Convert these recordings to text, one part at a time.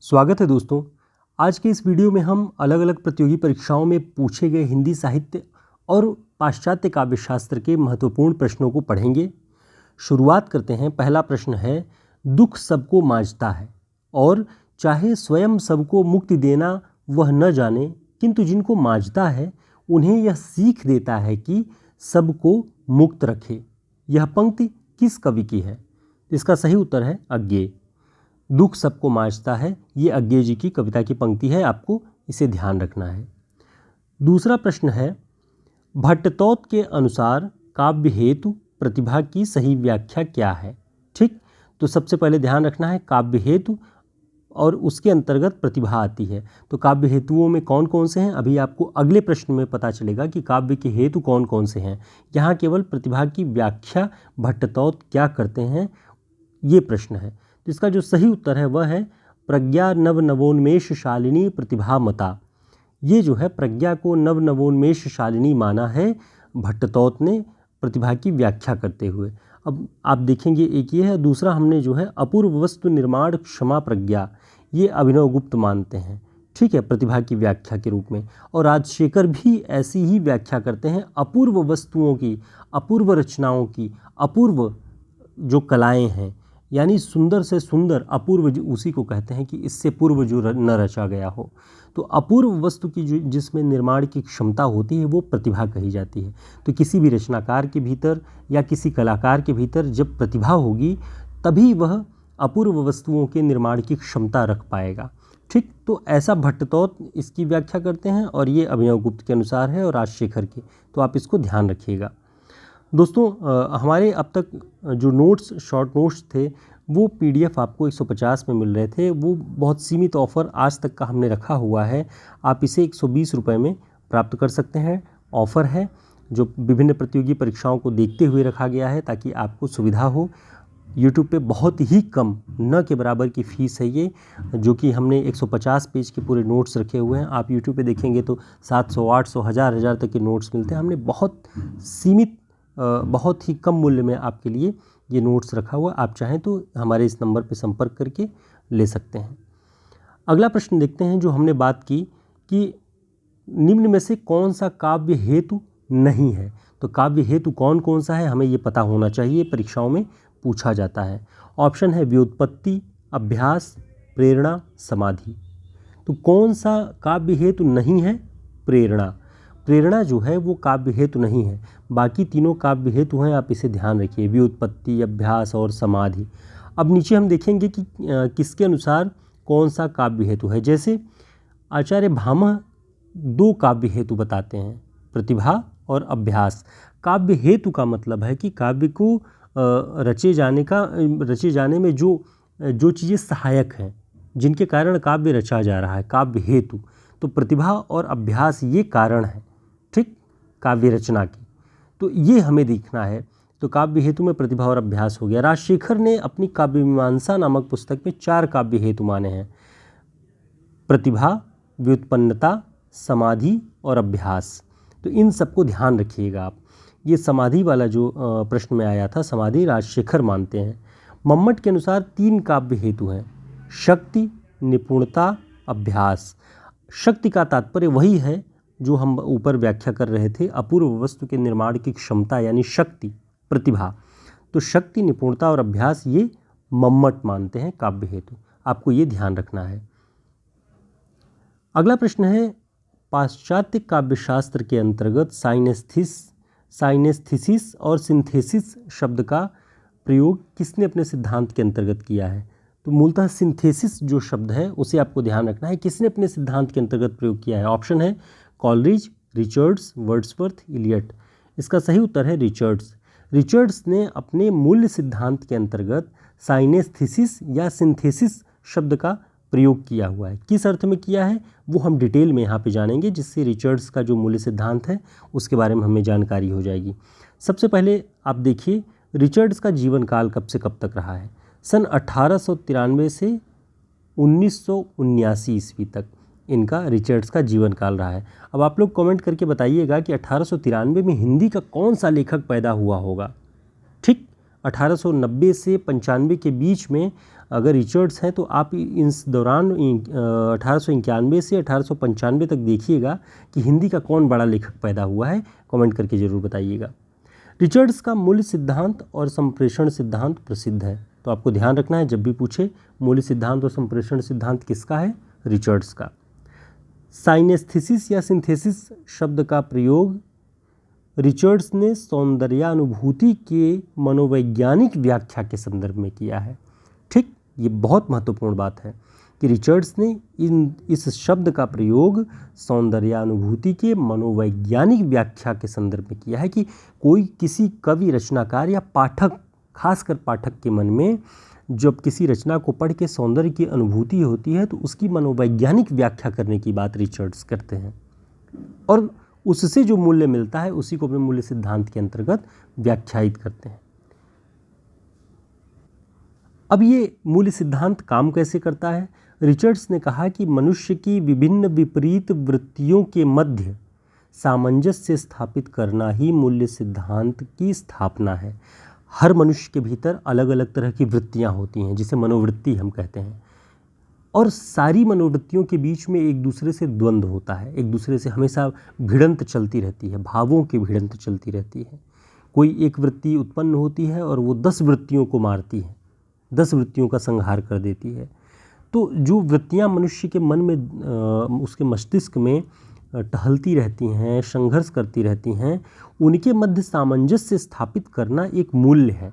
स्वागत है दोस्तों। आज के इस वीडियो में हम अलग अलग प्रतियोगी परीक्षाओं में पूछे गए हिंदी साहित्य और पाश्चात्य काव्य शास्त्र के महत्वपूर्ण प्रश्नों को पढ़ेंगे। शुरुआत करते हैं। पहला प्रश्न है, दुख सबको मांझता है और चाहे स्वयं सबको मुक्ति देना वह न जाने, किंतु जिनको मांझता है उन्हें यह सीख देता है कि सबको मुक्त रखे। यह पंक्ति किस कवि की है? इसका सही उत्तर है अज्ञेय। दुख सबको मांझता है, ये अज्ञेय जी की कविता की पंक्ति है, आपको इसे ध्यान रखना है। दूसरा प्रश्न है, भट्टतौत के अनुसार काव्य हेतु प्रतिभा की सही व्याख्या क्या है? ठीक, तो सबसे पहले ध्यान रखना है काव्य हेतु और उसके अंतर्गत प्रतिभा आती है। तो काव्य हेतुओं में कौन कौन से हैं, अभी आपको अगले प्रश्न में पता चलेगा कि काव्य के हेतु कौन कौन से हैं। यहाँ केवल प्रतिभा की व्याख्या भट्टतौत क्या करते हैं, ये प्रश्न है। तो इसका जो सही उत्तर है वह है प्रज्ञा नव नवोन्मेष शालिनी प्रतिभा मता। ये जो है प्रज्ञा को नव नवोन्मेष शालिनी माना है भट्टतौत ने प्रतिभा की व्याख्या करते हुए। अब आप देखेंगे एक ये है, दूसरा हमने जो है अपूर्व वस्तु निर्माण क्षमा प्रज्ञा, ये अभिनव गुप्त मानते हैं, ठीक है, प्रतिभा की व्याख्या के रूप में। और राजशेखर भी ऐसी ही व्याख्या करते हैं अपूर्व वस्तुओं की, अपूर्व रचनाओं की, अपूर्व जो कलाएं हैं, यानी सुंदर से सुंदर अपूर्व उसी को कहते हैं कि इससे पूर्व जो न रचा गया हो। तो अपूर्व वस्तु की जो जिसमें निर्माण की क्षमता होती है वो प्रतिभा कही जाती है। तो किसी भी रचनाकार के भीतर या किसी कलाकार के भीतर जब प्रतिभा होगी तभी वह अपूर्व वस्तुओं के निर्माण की क्षमता रख पाएगा। ठीक, तो ऐसा भट्टतौत इसकी व्याख्या करते हैं और ये अभिनव गुप्त के अनुसार है और राजशेखर के, तो आप इसको ध्यान रखिएगा। दोस्तों, हमारे अब तक जो नोट्स, शॉर्ट नोट्स थे, वो पीडीएफ आपको 150 में मिल रहे थे। वो बहुत सीमित ऑफ़र आज तक का हमने रखा हुआ है, आप इसे 120 रुपये में प्राप्त कर सकते हैं। ऑफ़र है जो विभिन्न प्रतियोगी परीक्षाओं को देखते हुए रखा गया है ताकि आपको सुविधा हो। यूट्यूब पे बहुत ही कम, न के बराबर की फ़ीस है ये, जो कि हमने 150 पेज के पूरे नोट्स रखे हुए हैं। आप यूट्यूब पे देखेंगे तो 700, 800, हज़ार तक के नोट्स मिलते हैं। हमने बहुत सीमित, बहुत ही कम मूल्य में आपके लिए ये नोट्स रखा हुआ। आप चाहें तो हमारे इस नंबर पर संपर्क करके ले सकते हैं। अगला प्रश्न देखते हैं जो हमने बात की कि निम्न में से कौन सा काव्य हेतु नहीं है। तो काव्य हेतु कौन कौन सा है, हमें ये पता होना चाहिए, परीक्षाओं में पूछा जाता है। ऑप्शन है व्युत्पत्ति, अभ्यास, प्रेरणा, समाधि। तो कौन सा काव्य हेतु नहीं है? प्रेरणा। प्रेरणा जो है वो काव्य हेतु नहीं है, बाकी तीनों काव्य हेतु हैं, आप इसे ध्यान रखिए, व्युत्पत्ति, अभ्यास और समाधि। अब नीचे हम देखेंगे कि किसके अनुसार कौन सा काव्य हेतु है। जैसे आचार्य भामह 2 काव्य हेतु बताते हैं, प्रतिभा और अभ्यास। काव्य हेतु का मतलब है कि काव्य को रचे जाने में जो चीज़ें सहायक हैं, जिनके कारण काव्य रचा जा रहा है, काव्य हेतु। तो प्रतिभा और अभ्यास ये कारण है, ठीक, काव्य रचना की। तो ये हमें देखना है। तो काव्य हेतु में प्रतिभा और अभ्यास हो गया। राजशेखर ने अपनी काव्य मीमांसा नामक पुस्तक में 4 काव्य हेतु माने हैं, प्रतिभा, व्युत्पन्नता, समाधि और अभ्यास। तो इन सबको ध्यान रखिएगा आप। ये समाधि वाला जो प्रश्न में आया था, समाधि राजशेखर मानते हैं। मम्मट के अनुसार 3 काव्य हेतु हैं, शक्ति, निपुणता, अभ्यास। शक्ति का तात्पर्य वही है जो हम ऊपर व्याख्या कर रहे थे, अपूर्व वस्तु के निर्माण की क्षमता यानी शक्ति, प्रतिभा। तो शक्ति, निपुणता और अभ्यास ये मम्मट मानते हैं काव्य हेतु, आपको ये ध्यान रखना है। अगला प्रश्न है, पाश्चात्य काव्यशास्त्र के अंतर्गत साइनेस्थीसिस और सिंथेसिस शब्द का प्रयोग किसने अपने सिद्धांत के अंतर्गत किया है? तो मूलतः सिंथेसिस जो शब्द है उसे आपको ध्यान रखना है, किसने अपने सिद्धांत के अंतर्गत प्रयोग किया है। ऑप्शन है कॉलरिज, रिचर्ड्स, वर्ड्सवर्थ, इलियट। इसका सही उत्तर है रिचर्ड्स। रिचर्ड्स ने अपने मूल सिद्धांत के अंतर्गत साइनेस्थीसिस या सिंथेसिस शब्द का प्रयोग किया हुआ है। किस अर्थ में किया है वो हम डिटेल में यहाँ पे जानेंगे, जिससे रिचर्ड्स का जो मूल सिद्धांत है उसके बारे में हमें जानकारी हो जाएगी। सबसे पहले आप देखिए रिचर्ड्स का जीवन काल कब से कब तक रहा है। सन 1893 से 1979 ईस्वी तक इनका रिचर्ड्स का जीवन काल रहा है। अब आप लोग कमेंट करके बताइएगा कि 1893 में हिंदी का कौन सा लेखक पैदा हुआ होगा। ठीक, 1890 से 95 के बीच में अगर रिचर्ड्स हैं तो आप इस दौरान 1891 से 1895 तक देखिएगा कि हिंदी का कौन बड़ा लेखक पैदा हुआ है, कमेंट करके ज़रूर बताइएगा। रिचर्ड्स का मूल्य सिद्धांत और संप्रेषण सिद्धांत प्रसिद्ध है, तो आपको ध्यान रखना है जब भी पूछे मूल्य सिद्धांत और संप्रेषण सिद्धांत किसका है, रिचर्ड्स का। साइनेस्थेसिस या सिंथेसिस शब्द का प्रयोग रिचर्ड्स ने सौंदर्यानुभूति के मनोवैज्ञानिक व्याख्या के संदर्भ में किया है। ठीक, ये बहुत महत्वपूर्ण बात है कि रिचर्ड्स ने इस शब्द का प्रयोग सौंदर्यानुभूति के मनोवैज्ञानिक व्याख्या के संदर्भ में किया है कि कोई किसी कवि, रचनाकार या पाठक, खासकर पाठक के मन में जब किसी रचना को पढ़ के सौंदर्य की अनुभूति होती है तो उसकी मनोवैज्ञानिक व्याख्या करने की बात रिचर्ड्स करते हैं और उससे जो मूल्य मिलता है उसी को अपने मूल्य सिद्धांत के अंतर्गत व्याख्यायित करते हैं। अब ये मूल्य सिद्धांत काम कैसे करता है? रिचर्ड्स ने कहा कि मनुष्य की विभिन्न विपरीत वृत्तियों के मध्य सामंजस्य स्थापित करना ही मूल्य सिद्धांत की स्थापना है। हर मनुष्य के भीतर अलग अलग तरह की वृत्तियां होती हैं जिसे मनोवृत्ति हम कहते हैं, और सारी मनोवृत्तियों के बीच में एक दूसरे से द्वंद्व होता है, एक दूसरे से हमेशा भिड़ंत चलती रहती है, भावों की भिड़ंत चलती रहती है। कोई एक वृत्ति उत्पन्न होती है और वो 10 वृत्तियों को मारती है, 10 वृत्तियों का संहार कर देती है। तो जो वृत्तियां मनुष्य के मन में, उसके मस्तिष्क में टहलती रहती हैं, संघर्ष करती रहती हैं, उनके मध्य सामंजस्य स्थापित करना एक मूल्य है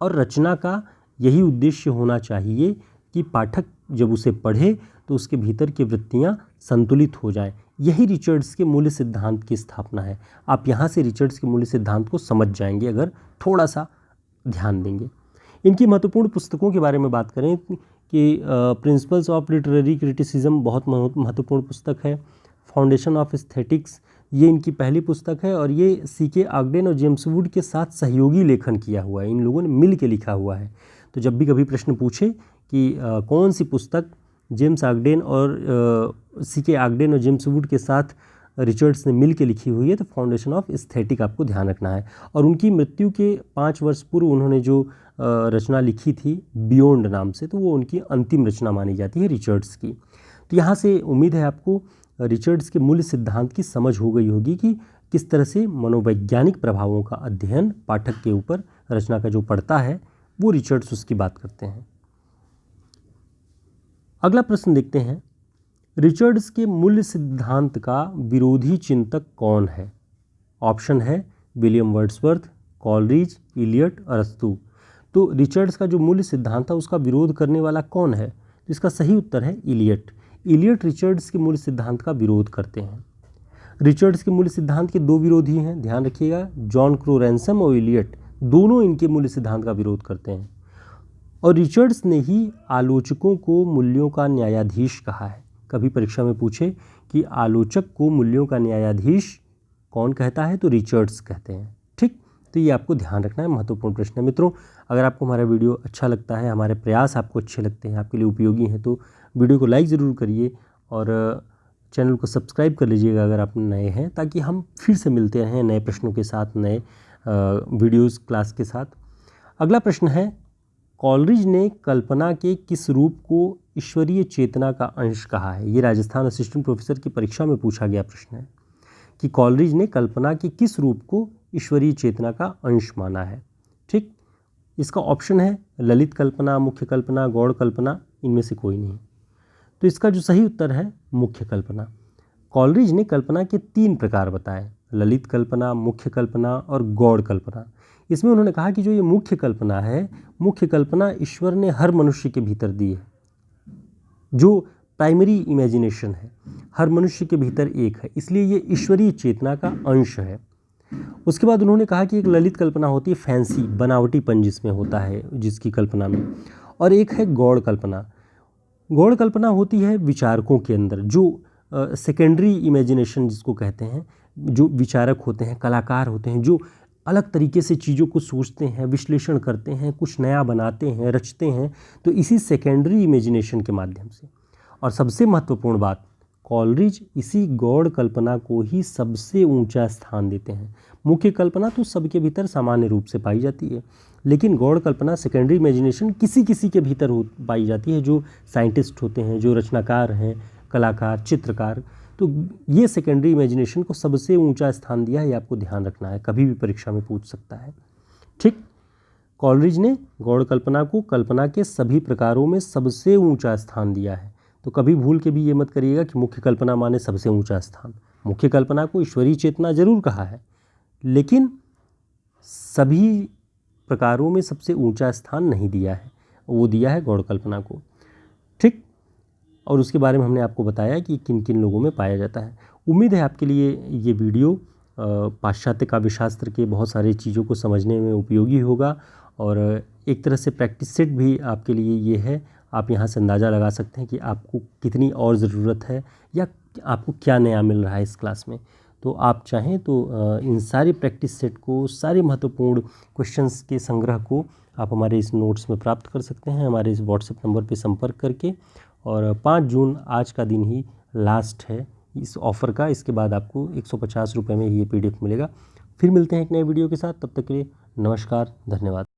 और रचना का यही उद्देश्य होना चाहिए कि पाठक जब उसे पढ़े तो उसके भीतर की वृत्तियां संतुलित हो जाएं। यही रिचर्ड्स के मूल्य सिद्धांत की स्थापना है। आप यहाँ से रिचर्ड्स के मूल्य सिद्धांत को समझ जाएंगे अगर थोड़ा सा ध्यान देंगे। इनकी महत्वपूर्ण पुस्तकों के बारे में बात करें कि प्रिंसिपल्स ऑफ लिटरेरी क्रिटिसिज्म बहुत महत्वपूर्ण पुस्तक है। फाउंडेशन ऑफ एस्थेटिक्स, ये इनकी पहली पुस्तक है और ये C.K. ऑगडेन और जेम्स वुड के साथ सहयोगी लेखन किया हुआ है, इन लोगों ने मिल के लिखा हुआ है। तो जब भी कभी प्रश्न पूछे कि कौन सी पुस्तक जेम्स ऑगडेन और C.K. ऑगडेन और जेम्स वुड के साथ रिचर्ड्स ने मिल के लिखी हुई है, तो फाउंडेशन ऑफ एस्थेटिक आपको ध्यान रखना है। और उनकी मृत्यु के 5 वर्ष पूर्व उन्होंने जो रचना लिखी थी बियॉन्ड नाम से, तो वो उनकी अंतिम रचना मानी जाती है रिचर्ड्स की। तो यहाँ से उम्मीद है आपको रिचर्ड्स के मूल्य सिद्धांत की समझ हो गई होगी कि किस तरह से मनोवैज्ञानिक प्रभावों का अध्ययन पाठक के ऊपर रचना का जो पड़ता है वो रिचर्ड्स उसकी बात करते हैं। अगला प्रश्न देखते हैं, रिचर्ड्स के मूल्य सिद्धांत का विरोधी चिंतक कौन है? ऑप्शन है विलियम वर्ड्सवर्थ, कॉलरिज, इलियट, अरस्तू। तो रिचर्ड्स का जो मूल्य सिद्धांत था उसका विरोध करने वाला कौन है? इसका सही उत्तर है इलियट। इलियट रिचर्ड्स के मूल्य सिद्धांत का विरोध करते हैं। रिचर्ड्स के मूल्य सिद्धांत के 2 विरोधी हैं, ध्यान रखिएगा, जॉन क्रो रैनसम और इलियट, दोनों इनके मूल्य सिद्धांत का विरोध करते हैं। और रिचर्ड्स ने ही आलोचकों को मूल्यों का न्यायाधीश कहा है। कभी परीक्षा में पूछे कि आलोचक को मूल्यों का न्यायाधीश कौन कहता है, तो रिचर्ड्स कहते हैं। ठीक, तो ये आपको ध्यान रखना है, महत्वपूर्ण प्रश्न है। मित्रों, अगर आपको हमारा वीडियो अच्छा लगता है, हमारे प्रयास आपको अच्छे लगते हैं, आपके लिए उपयोगी हैं, तो वीडियो को लाइक ज़रूर करिए और चैनल को सब्सक्राइब कर लीजिएगा अगर आप नए हैं, ताकि हम फिर से मिलते रहें नए प्रश्नों के साथ, नए वीडियोज़ क्लास के साथ। अगला प्रश्न है, कॉलरिज ने कल्पना के किस रूप को ईश्वरीय चेतना का अंश कहा है? ये राजस्थान असिस्टेंट प्रोफेसर की परीक्षा में पूछा गया प्रश्न है कि कॉलरिज ने कल्पना के किस रूप को ईश्वरीय चेतना का अंश माना है। ठीक, इसका ऑप्शन है ललित कल्पना, मुख्य कल्पना, गौड़ कल्पना, इनमें से कोई नहीं। तो इसका जो सही उत्तर है मुख्य कल्पना। कॉलरिज ने कल्पना के 3 प्रकार बताए, ललित कल्पना, मुख्य कल्पना और गौड़ कल्पना। इसमें उन्होंने कहा कि जो ये मुख्य कल्पना है, मुख्य कल्पना ईश्वर ने हर मनुष्य के भीतर दी है, जो प्राइमरी इमेजिनेशन है, हर मनुष्य के भीतर एक है, इसलिए ये ईश्वरीय चेतना का अंश है। उसके बाद उन्होंने कहा कि एक ललित कल्पना होती है, फैंसी, बनावटीपन जिसमें होता है, जिसकी कल्पना में, और एक है गौड़ कल्पना। गौड़ कल्पना होती है विचारकों के अंदर, जो सेकेंडरी इमेजिनेशन जिसको कहते हैं, जो विचारक होते हैं, कलाकार होते हैं, जो अलग तरीके से चीज़ों को सोचते हैं, विश्लेषण करते हैं, कुछ नया बनाते हैं, रचते हैं, तो इसी सेकेंडरी इमेजिनेशन के माध्यम से। और सबसे महत्वपूर्ण बात, कॉलरिज इसी गौड़ कल्पना को ही सबसे ऊंचा स्थान देते हैं। मुख्य कल्पना तो सबके भीतर सामान्य रूप से पाई जाती है, लेकिन गौड़ कल्पना सेकेंडरी इमेजिनेशन किसी किसी के भीतर पाई जाती है, जो साइंटिस्ट होते हैं, जो रचनाकार हैं, कलाकार, चित्रकार। तो ये सेकेंडरी इमेजिनेशन को सबसे ऊंचा स्थान दिया है, ये आपको ध्यान रखना है, कभी भी परीक्षा में पूछ सकता है। ठीक। कॉलरिज ने गौड़ कल्पना को कल्पना के सभी प्रकारों में सबसे ऊंचा स्थान दिया है। तो कभी भूल के भी ये मत करिएगा कि मुख्य कल्पना माने सबसे ऊंचा स्थान। मुख्य कल्पना को ईश्वरीय चेतना जरूर कहा है, लेकिन सभी प्रकारों में सबसे ऊंचा स्थान नहीं दिया है, वो दिया है गौड़ कल्पना को। ठीक। और उसके बारे में हमने आपको बताया कि किन किन लोगों में पाया जाता है। उम्मीद है आपके लिए ये वीडियो पाश्चात्य काव्यशास्त्र के बहुत सारी चीज़ों को समझने में उपयोगी होगा, और एक तरह से प्रैक्टिस सेट भी आपके लिए ये है। आप यहाँ से अंदाज़ा लगा सकते हैं कि आपको कितनी और ज़रूरत है या आपको क्या नया मिल रहा है इस क्लास में। तो आप चाहें तो इन सारे प्रैक्टिस सेट को, सारे महत्वपूर्ण क्वेश्चंस के संग्रह को आप हमारे इस नोट्स में प्राप्त कर सकते हैं, हमारे इस व्हाट्सएप नंबर पर संपर्क करके। और 5 जून आज का दिन ही लास्ट है इस ऑफ़र का। इसके बाद आपको 150 रुपये में ये PDF मिलेगा। फिर मिलते हैं एक नए वीडियो के साथ, तब तक के लिए नमस्कार, धन्यवाद।